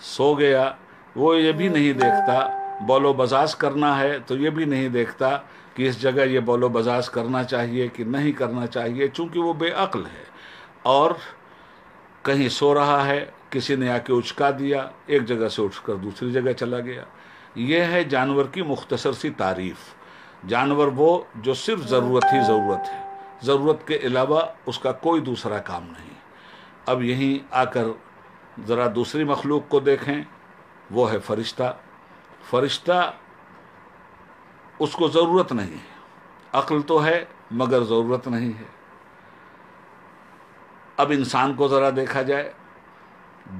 سو گیا، وہ یہ بھی نہیں دیکھتا بول و بزاز کرنا ہے تو یہ بھی نہیں دیکھتا کہ اس جگہ یہ بول و بزاز کرنا چاہیے کہ نہیں کرنا چاہیے، چونکہ وہ بے عقل ہے اور کہیں سو رہا ہے، کسی نے آ کے اچکا دیا، ایک جگہ سے اٹھ کر دوسری جگہ چلا گیا۔ یہ ہے جانور کی مختصر سی تعریف۔ جانور وہ جو صرف ضرورت ہی ضرورت ہے، ضرورت کے علاوہ اس کا کوئی دوسرا کام نہیں۔ اب یہیں آ کر ذرا دوسری مخلوق کو دیکھیں، وہ ہے فرشتہ۔ فرشتہ اس کو ضرورت نہیں ہے، عقل تو ہے مگر ضرورت نہیں ہے۔ اب انسان کو ذرا دیکھا جائے،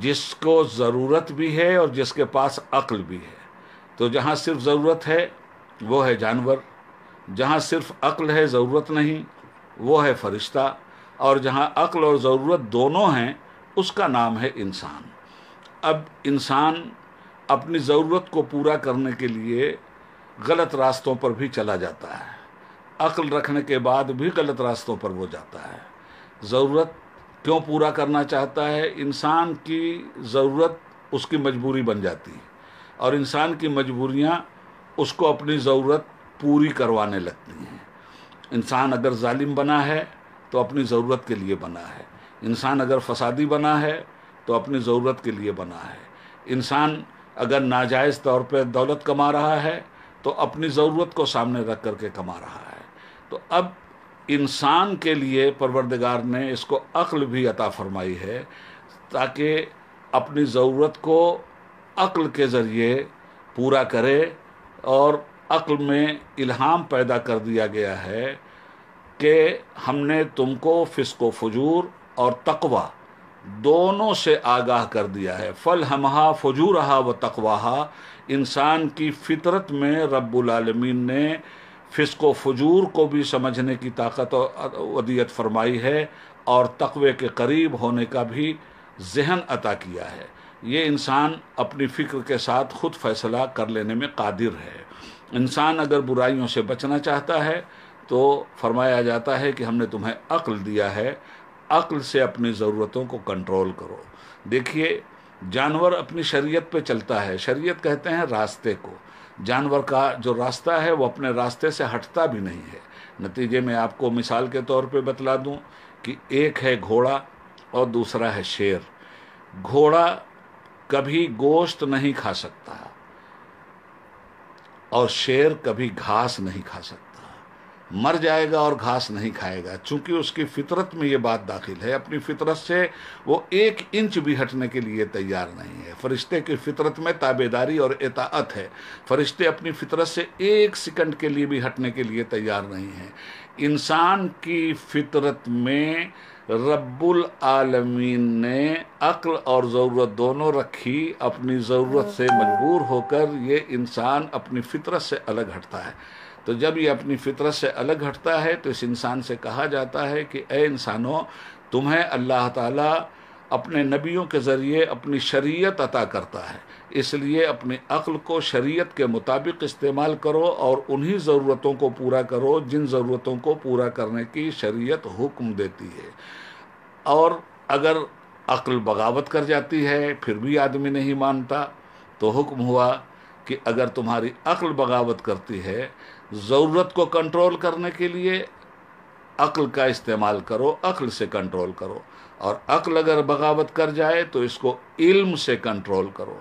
جس کو ضرورت بھی ہے اور جس کے پاس عقل بھی ہے، تو جہاں صرف ضرورت ہے وہ ہے جانور، جہاں صرف عقل ہے ضرورت نہیں وہ ہے فرشتہ، اور جہاں عقل اور ضرورت دونوں ہیں اس کا نام ہے انسان۔ اب انسان اپنی ضرورت کو پورا کرنے کے لیے غلط راستوں پر بھی چلا جاتا ہے، عقل رکھنے کے بعد بھی غلط راستوں پر وہ جاتا ہے۔ ضرورت کیوں پورا کرنا چاہتا ہے؟ انسان کی ضرورت اس کی مجبوری بن جاتی ہے، اور انسان کی مجبوریاں اس کو اپنی ضرورت پوری کروانے لگتی ہیں۔ انسان اگر ظالم بنا ہے تو اپنی ضرورت کے لیے بنا ہے، انسان اگر فسادی بنا ہے تو اپنی ضرورت کے لیے بنا ہے، انسان اگر ناجائز طور پہ دولت کما رہا ہے تو اپنی ضرورت کو سامنے رکھ کر کے کما رہا ہے۔ تو اب انسان کے لیے پروردگار نے اس کو عقل بھی عطا فرمائی ہے تاکہ اپنی ضرورت کو عقل کے ذریعے پورا کرے، اور عقل میں الہام پیدا کر دیا گیا ہے کہ ہم نے تم کو فسق و فجور اور تقوی دونوں سے آگاہ کر دیا ہے۔ فَالْهَمْهَا فُجُورَهَا وَتَقْوَاهَا، انسان کی فطرت میں رب العالمین نے فسق و فجور کو بھی سمجھنے کی طاقت و ودیت فرمائی ہے، اور تقوی کے قریب ہونے کا بھی ذہن عطا کیا ہے۔ یہ انسان اپنی فکر کے ساتھ خود فیصلہ کر لینے میں قادر ہے۔ انسان اگر برائیوں سے بچنا چاہتا ہے تو فرمایا جاتا ہے کہ ہم نے تمہیں عقل دیا ہے، عقل سے اپنی ضرورتوں کو کنٹرول کرو۔ دیکھیے، جانور اپنی شریعت پہ چلتا ہے، شریعت کہتے ہیں راستے کو، جانور کا جو راستہ ہے وہ اپنے راستے سے ہٹتا بھی نہیں ہے۔ نتیجے میں آپ کو مثال کے طور پہ بتلا دوں کہ ایک ہے گھوڑا اور دوسرا ہے شیر۔ گھوڑا کبھی گوشت نہیں کھا سکتا اور شیر کبھی گھاس نہیں کھا سکتا، مر جائے گا اور گھاس نہیں کھائے گا، چونکہ اس کی فطرت میں یہ بات داخل ہے، اپنی فطرت سے وہ 1 انچ بھی ہٹنے کے لیے تیار نہیں ہے۔ فرشتے کی فطرت میں تابعداری اور اطاعت ہے، فرشتے اپنی فطرت سے 1 سیکنڈ کے لیے بھی ہٹنے کے لیے تیار نہیں ہیں۔ انسان کی فطرت میں رب العالمین نے عقل اور ضرورت دونوں رکھی، اپنی ضرورت سے مجبور ہو کر یہ انسان اپنی فطرت سے الگ ہٹتا ہے۔ تو جب یہ اپنی فطرت سے الگ ہٹتا ہے تو اس انسان سے کہا جاتا ہے کہ اے انسانوں، تمہیں اللہ تعالیٰ اپنے نبیوں کے ذریعے اپنی شریعت عطا کرتا ہے، اس لیے اپنی عقل کو شریعت کے مطابق استعمال کرو اور انہی ضرورتوں کو پورا کرو جن ضرورتوں کو پورا کرنے کی شریعت حکم دیتی ہے۔ اور اگر عقل بغاوت کر جاتی ہے پھر بھی آدمی نہیں مانتا، تو حکم ہوا کہ اگر تمہاری عقل بغاوت کرتی ہے، ضرورت کو کنٹرول کرنے کے لیے عقل کا استعمال کرو، عقل سے کنٹرول کرو، اور عقل اگر بغاوت کر جائے تو اس کو علم سے کنٹرول کرو۔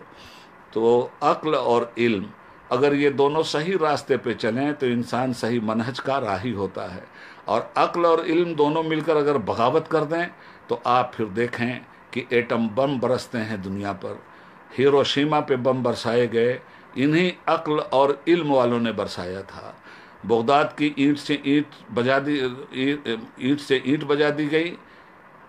تو عقل اور علم اگر یہ دونوں صحیح راستے پہ چلیں تو انسان صحیح منہج کا راہی ہوتا ہے، اور عقل اور علم دونوں مل کر اگر بغاوت کر دیں تو آپ پھر دیکھیں کہ ایٹم بم برستے ہیں دنیا پر، ہیروشیما پہ بم برسائے گئے، انہی عقل اور علم والوں نے برسایا تھا۔ بغداد کی اینٹ سے اینٹ بجا دی گئی،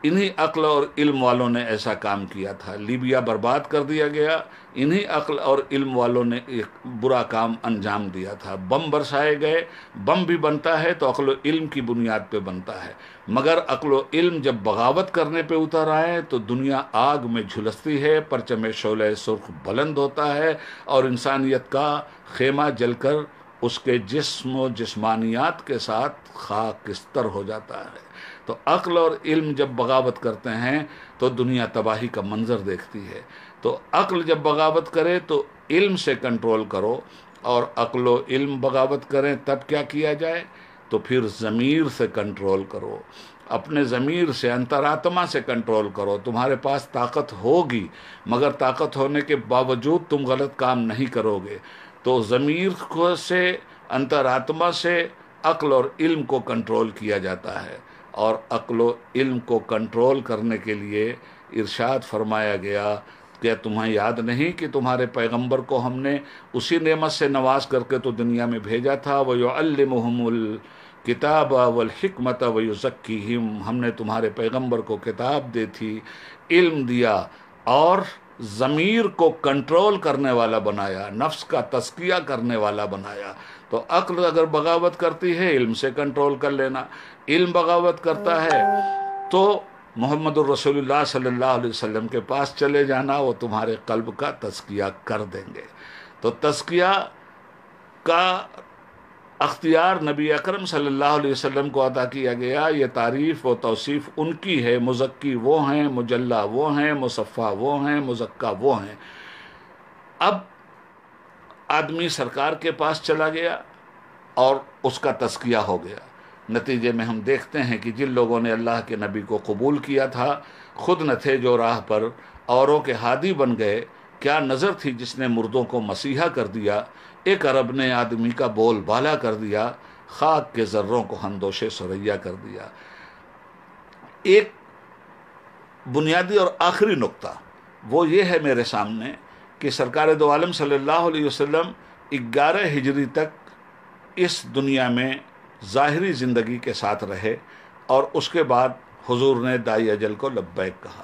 انہی عقل اور علم والوں نے ایسا کام کیا تھا۔ لیبیا برباد کر دیا گیا، انہی عقل اور علم والوں نے ایک برا کام انجام دیا تھا۔ بم برسائے گئے، بم بھی بنتا ہے تو عقل و علم کی بنیاد پہ بنتا ہے، مگر عقل و علم جب بغاوت کرنے پہ اتر آئے تو دنیا آگ میں جھلستی ہے، پرچم شعلہ سرخ بلند ہوتا ہے اور انسانیت کا خیمہ جل کر اس کے جسم و جسمانیات کے ساتھ خاکستر ہو جاتا ہے۔ تو عقل اور علم جب بغاوت کرتے ہیں تو دنیا تباہی کا منظر دیکھتی ہے۔ تو عقل جب بغاوت کرے تو علم سے کنٹرول کرو، اور عقل و علم بغاوت کریں تب کیا کیا جائے؟ تو پھر ضمیر سے کنٹرول کرو، اپنے ضمیر سے، انترآتما سے کنٹرول کرو۔ تمہارے پاس طاقت ہوگی مگر طاقت ہونے کے باوجود تم غلط کام نہیں کرو گے، تو ضمیر کو سے، انترآتما سے عقل اور علم کو کنٹرول کیا جاتا ہے۔ اور عقل و علم کو کنٹرول کرنے کے لیے ارشاد فرمایا گیا، کیا تمہیں یاد نہیں کہ تمہارے پیغمبر کو ہم نے اسی نعمت سے نواز کر کے تو دنیا میں بھیجا تھا، وَيُعَلِّمُهُمُ الْكِتَابَ وَالْحِكْمَةَ وَيُزَكِّيهِمْ، ہم نے تمہارے پیغمبر کو کتاب دی تھی، علم دیا، اور ضمیر کو کنٹرول کرنے والا بنایا، نفس کا تزکیہ کرنے والا بنایا۔ تو عقل اگر بغاوت کرتی ہے علم سے کنٹرول کر لینا، علم بغاوت کرتا ہے تو محمد الرسول اللہ صلی اللہ علیہ وسلم کے پاس چلے جانا، وہ تمہارے قلب کا تزکیہ کر دیں گے۔ تو تزکیہ کا اختیار نبی اکرم صلی اللہ علیہ وسلم کو عطا کیا گیا، یہ تعریف و توصیف ان کی ہے، مزکی وہ ہیں، مجلہ وہ ہیں، مصفہ وہ ہیں، مزکہ وہ ہیں۔ اب آدمی سرکار کے پاس چلا گیا اور اس کا تزکیہ ہو گیا، نتیجے میں ہم دیکھتے ہیں کہ جن لوگوں نے اللہ کے نبی کو قبول کیا تھا خود نہ تھے جو راہ پر، اوروں کے ہادی بن گئے۔ کیا نظر تھی جس نے مردوں کو مسیحا کر دیا، ایک عرب نے آدمی کا بول بالا کر دیا، خاک کے ذروں کو ہندوش ثریا کر دیا۔ ایک بنیادی اور آخری نقطہ وہ یہ ہے میرے سامنے کہ سرکار دو عالم صلی اللہ علیہ وسلم 11 ہجری تک اس دنیا میں ظاہری زندگی کے ساتھ رہے، اور اس کے بعد حضور نے دائی اجل کو لبیک کہا۔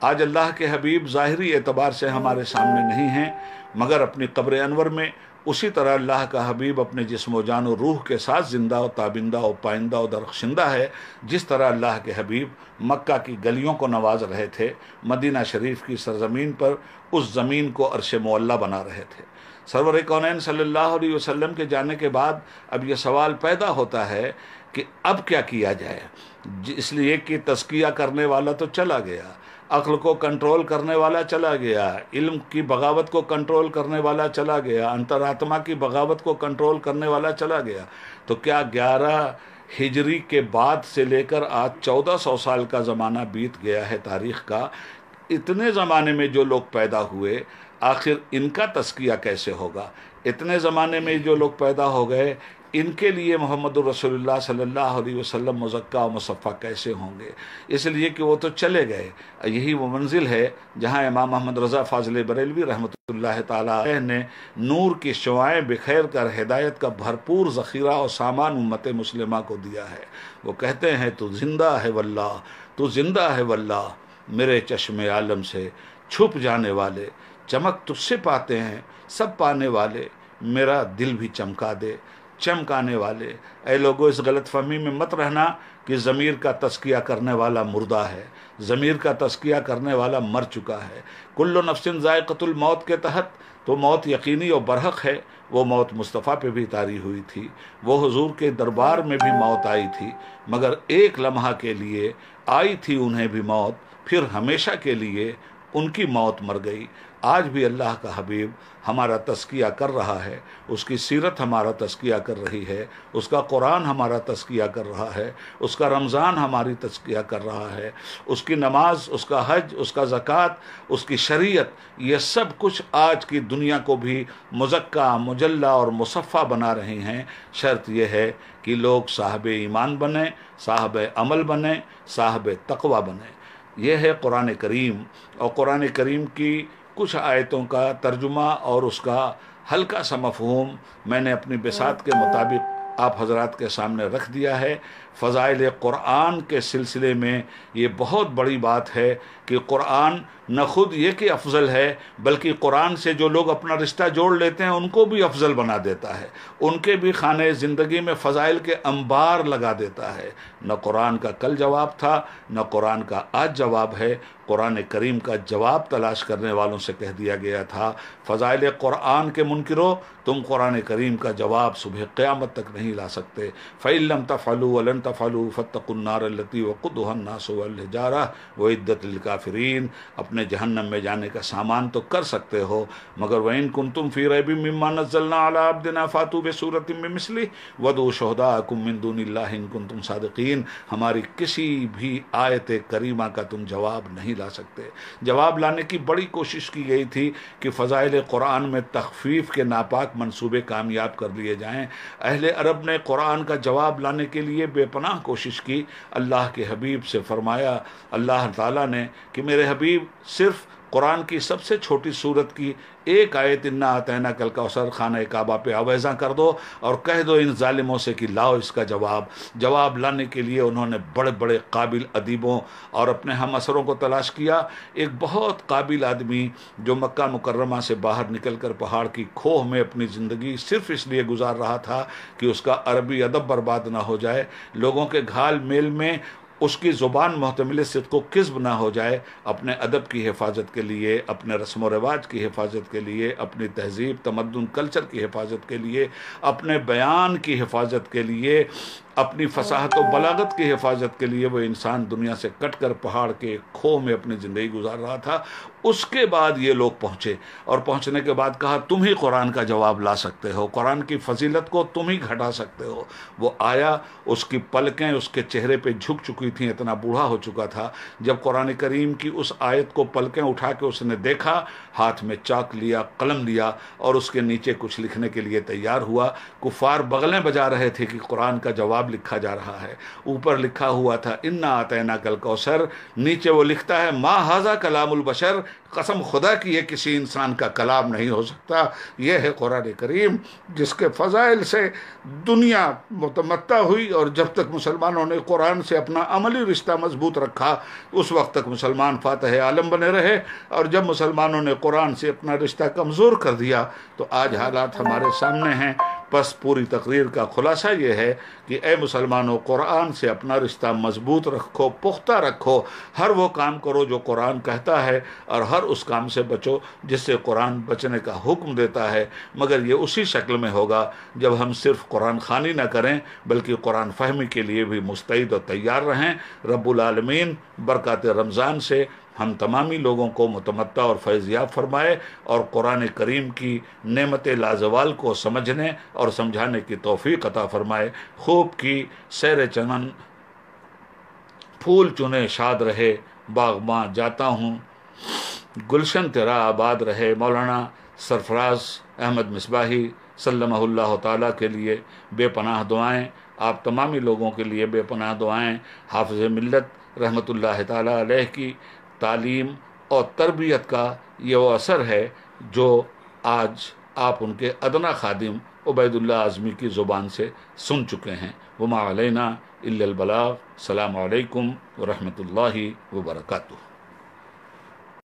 آج اللہ کے حبیب ظاہری اعتبار سے ہمارے سامنے نہیں ہیں، مگر اپنی قبر انور میں اسی طرح اللہ کا حبیب اپنے جسم و جان و روح کے ساتھ زندہ و تابندہ و پائندہ و درخشندہ ہے، جس طرح اللہ کے حبیب مکہ کی گلیوں کو نواز رہے تھے، مدینہ شریف کی سرزمین پر اس زمین کو عرش معلیٰ بنا رہے تھے۔ سرور کونین صلی اللہ علیہ وسلم کے جانے کے بعد اب یہ سوال پیدا ہوتا ہے کہ اب کیا کیا جائے، اس لیے کہ تزکیہ کرنے والا تو چلا گیا، عقل کو کنٹرول کرنے والا چلا گیا، علم کی بغاوت کو کنٹرول کرنے والا چلا گیا، انترآتما کی بغاوت کو کنٹرول کرنے والا چلا گیا۔ تو کیا 11 ہجری کے بعد سے لے کر آج 1400 سال کا زمانہ بیت گیا ہے تاریخ کا، اتنے زمانے میں جو لوگ پیدا ہوئے آخر ان کا تزکیہ کیسے ہوگا؟ اتنے زمانے میں جو لوگ پیدا ہو گئے ان کے لیے محمد رسول صلی اللہ علیہ وسلم مزکا و مصفہ کیسے ہوں گے؟ اس لیے کہ وہ تو چلے گئے. یہی وہ منزل ہے جہاں امام محمد رضا فاضل بریلوی رحمۃ اللہ تعالیٰ علیہ نے نور کی شعاعیں بکھیر کر ہدایت کا بھرپور ذخیرہ اور سامان امت مسلمہ کو دیا ہے. وہ کہتے ہیں تو زندہ ہے واللہ، تو زندہ ہے واللہ، میرے چشم عالم سے چھپ جانے والے چمک تجھ سے پاتے ہیں سب پانے والے، میرا دل بھی چمکا دے چمکانے والے. اے لوگو اس غلط فہمی میں مت رہنا کہ ضمیر کا تزکیہ کرنے والا مردہ ہے، ضمیر کا تزکیہ کرنے والا مر چکا ہے. کل نفس ذائقۃ الموت کے تحت تو موت یقینی اور برحق ہے. وہ موت مصطفیٰ پہ بھی طاری ہوئی تھی، وہ حضور کے دربار میں بھی موت آئی تھی، مگر ایک لمحہ کے لیے آئی تھی انہیں بھی موت، پھر ہمیشہ کے لیے ان کی موت مر گئی. آج بھی اللہ کا حبیب ہمارا تزکیہ کر رہا ہے، اس کی سیرت ہمارا تزکیہ کر رہی ہے، اس کا قرآن ہمارا تزکیہ کر رہا ہے، اس کا رمضان ہماری تزکیہ کر رہا ہے، اس کی نماز، اس کا حج، اس کا زکوٰۃ، اس کی شریعت، یہ سب کچھ آج کی دنیا کو بھی مزکہ، مجلہ اور مصفہ بنا رہے ہیں. شرط یہ ہے کہ لوگ صاحب ایمان بنیں، صاحب عمل بنیں، صاحب تقوی بنیں. یہ ہے قرآن کریم. اور قرآن کریم کی کچھ آیتوں کا ترجمہ اور اس کا ہلکا سا مفہوم میں نے اپنی بساط کے مطابق آپ حضرات کے سامنے رکھ دیا ہے. فضائل قرآن کے سلسلے میں یہ بہت بڑی بات ہے کہ قرآن نہ خود یہ کہ افضل ہے، بلکہ قرآن سے جو لوگ اپنا رشتہ جوڑ لیتے ہیں ان کو بھی افضل بنا دیتا ہے، ان کے بھی خانے زندگی میں فضائل کے انبار لگا دیتا ہے. نہ قرآن کا کل جواب تھا، نہ قرآن کا آج جواب ہے. قرآن کریم کا جواب تلاش کرنے والوں سے کہہ دیا گیا تھا فضائل قرآن کے منکرو، تم قرآن کریم کا جواب صبح قیامت تک نہیں لا سکتے. فَإِن لَّمْ تَفْعَلُوا وَلَن تَفْعَلُوا فَاتَّقُوا النَّارَ الَّتِي وَقُودُهَا النَّاسُ وَالْحِجَارَةُ وَأُعِدَّتْ لِلْكَافِرِينَ. اپنے جہنم میں جانے کا سامان تو کر سکتے ہو، مگر وَإِن كُنتُمْ فِي رَيْبٍ مِّمَّا نَزَّلْنَا عَلَىٰ عَبْدِنَا فَأْتُوا بِسُورَةٍ مِّن مِّثْلِهِ وَادْعُوا شُهَدَاءَكُم مِّن دُونِ اللَّهِ إِن كُنتُمْ صَادِقِينَ. ہماری کسی بھی آیت کریمہ کا تم جواب نہیں لا سکتے. جواب لانے کی بڑی کوشش کی گئی تھی کہ فضائل قرآن میں تخفیف کے ناپاک منصوبے کامیاب کر لیے جائیں. اہل عرب نے قرآن کا جواب لانے کے لیے بے پناہ کوشش کی. اللہ کے حبیب سے فرمایا اللہ تعالیٰ نے کہ میرے حبیب صرف قرآن کی سب سے چھوٹی سورت کی ایک آیت انا اعطیناک الکوثر خانہ کعبہ پہ آویزاں کر دو اور کہہ دو ان ظالموں سے کہ لاؤ اس کا جواب. جواب لانے کے لیے انہوں نے بڑے بڑے قابل ادیبوں اور اپنے ہم اثروں کو تلاش کیا. ایک بہت قابل آدمی جو مکہ مکرمہ سے باہر نکل کر پہاڑ کی کھوہ میں اپنی زندگی صرف اس لیے گزار رہا تھا کہ اس کا عربی ادب برباد نہ ہو جائے، لوگوں کے گھال میل میں اس کی زبان محتمل صدق و کذب نہ ہو جائے، اپنے ادب کی حفاظت کے لیے، اپنے رسم و رواج کی حفاظت کے لیے، اپنی تہذیب تمدن کلچر کی حفاظت کے لیے، اپنے بیان کی حفاظت کے لیے، اپنی فصاحت و بلاغت کی حفاظت کے لیے وہ انسان دنیا سے کٹ کر پہاڑ کے کھوہ میں اپنی زندگی گزار رہا تھا. اس کے بعد یہ لوگ پہنچے اور پہنچنے کے بعد کہا تم ہی قرآن کا جواب لا سکتے ہو، قرآن کی فضیلت کو تم ہی گھٹا سکتے ہو. وہ آیا، اس کی پلکیں اس کے چہرے پہ جھک چکی تھیں، اتنا بوڑھا ہو چکا تھا. جب قرآن کریم کی اس آیت کو پلکیں اٹھا کے اس نے دیکھا، ہاتھ میں چاک لیا، قلم لیا اور اس کے نیچے کچھ لکھنے کے لیے تیار ہوا. کفار بغلیں بجا رہے تھے کہ قرآن کا جواب لکھا جا رہا ہے. اوپر لکھا ہوا تھا انا اعطیناک الکوثر، نیچے وہ لکھتا ہے ما ھذا کلام البشر، قسم خدا کی یہ کسی انسان کا کلام نہیں ہو سکتا. یہ ہے قرآن کریم جس کے فضائل سے دنیا متمتع ہوئی، اور جب تک مسلمانوں نے قرآن سے اپنا عملی رشتہ مضبوط رکھا اس وقت تک مسلمان فاتح عالم بنے رہے، اور جب مسلمانوں نے قرآن سے اپنا رشتہ کمزور کر دیا تو آج حالات ہمارے سامنے ہیں. بس پوری تقریر کا خلاصہ یہ ہے کہ اے مسلمانوں، قرآن سے اپنا رشتہ مضبوط رکھو، پختہ رکھو، ہر وہ کام کرو جو قرآن کہتا ہے اور ہر اس کام سے بچو جس سے قرآن بچنے کا حکم دیتا ہے. مگر یہ اسی شکل میں ہوگا جب ہم صرف قرآن خوانی نہ کریں بلکہ قرآن فہمی کے لیے بھی مستعد و تیار رہیں. رب العالمین برکات رمضان سے ہم تمامی لوگوں کو متمتع اور فیضیاب فرمائے اور قرآن کریم کی نعمت لازوال کو سمجھنے اور سمجھانے کی توفیق عطا فرمائے. خوب کی سیر چمن پھول چنے شاد رہے، باغباں جاتا ہوں گلشن تیرا آباد رہے. مولانا سرفراز احمد مصباحی سلمہ اللہ تعالیٰ کے لیے بے پناہ دعائیں، آپ تمامی لوگوں کے لیے بے پناہ دعائیں۔ حافظ ملت رحمۃ اللہ تعالیٰ علیہ کی تعلیم اور تربیت کا یہ وہ اثر ہے جو آج آپ ان کے ادنا خادم عبید اللہ اعظمی کی زبان سے سن چکے ہیں۔ وما علینا الا البلاغ۔ السلام علیکم ورحمۃ اللہ وبرکاتہ۔